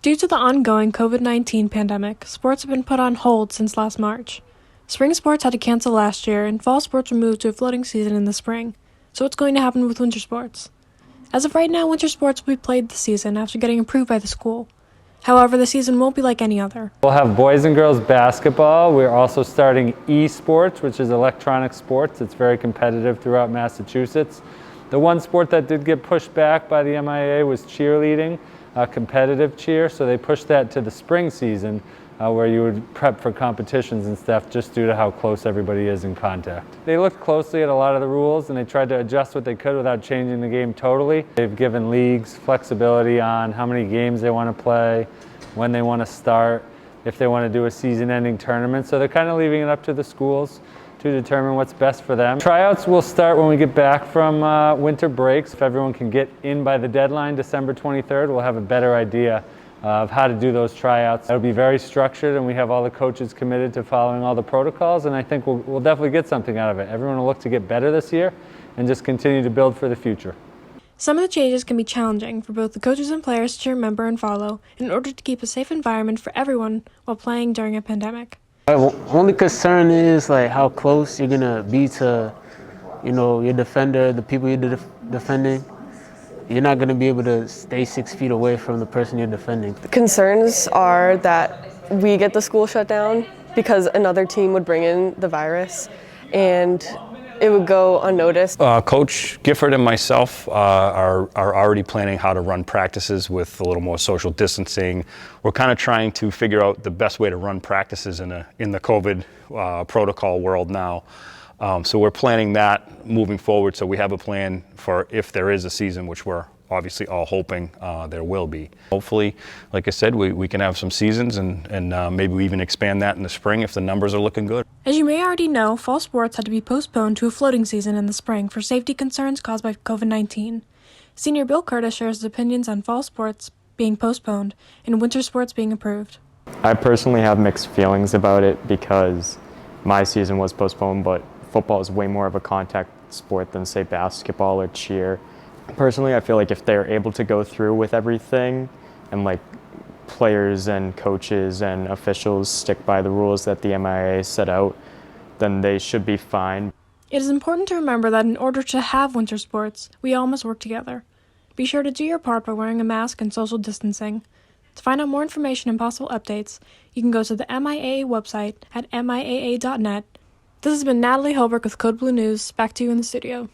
Due to the ongoing COVID-19 pandemic, sports have been put on hold since last March. Spring sports had to cancel last year, and fall sports were moved to a floating season in the spring. So what's going to happen with winter sports? As of right now, winter sports will be played this season after getting approved by the school. However, the season won't be like any other. We'll have boys and girls basketball. We're also starting esports, which is electronic sports. It's very competitive throughout Massachusetts. The one sport that did get pushed back by the MIAA was cheerleading, competitive cheer, so they pushed that to the spring season where you would prep for competitions and stuff just due to how close everybody is in contact. They looked closely at a lot of the rules and they tried to adjust what they could without changing the game totally. They've given leagues flexibility on how many games they want to play, when they want to start, if they want to do a season-ending tournament, so they're kind of leaving it up to the schools to determine what's best for them. Tryouts will start when we get back from winter breaks. If everyone can get in by the deadline, December 23rd, we'll have a better idea of how to do those tryouts. It'll be very structured and we have all the coaches committed to following all the protocols, and I think we'll definitely get something out of it. Everyone will look to get better this year and just continue to build for the future. Some of the changes can be challenging for both the coaches and players to remember and follow in order to keep a safe environment for everyone while playing during a pandemic. My only concern is like how close you're gonna be to, your defender, the people you're defending. You're not gonna be able to stay 6 feet away from the person you're defending. The concerns are that we get the school shut down because another team would bring in the virus and it would go unnoticed. Coach Gifford and myself are already planning how to run practices with a little more social distancing. We're kind of trying to figure out the best way to run practices in the COVID protocol world now. So we're planning that moving forward, so we have a plan for if there is a season, which we're obviously all hoping there will be. Hopefully, like I said, we can have some seasons and maybe we even expand that in the spring if the numbers are looking good. As you may already know, fall sports had to be postponed to a floating season in the spring for safety concerns caused by COVID-19. Senior Bill Curtis shares his opinions on fall sports being postponed and winter sports being approved. I personally have mixed feelings about it because my season was postponed, but football is way more of a contact sport than, say, basketball or cheer. Personally, I feel like if they're able to go through with everything and like players and coaches and officials stick by the rules that the MIAA set out, then they should be fine. It is important to remember that in order to have winter sports, we all must work together. Be sure to do your part by wearing a mask and social distancing. To find out more information and possible updates, you can go to the MIAA website at miaa.net. This has been Natalie Holbrook with Code Blue News. Back to you in the studio.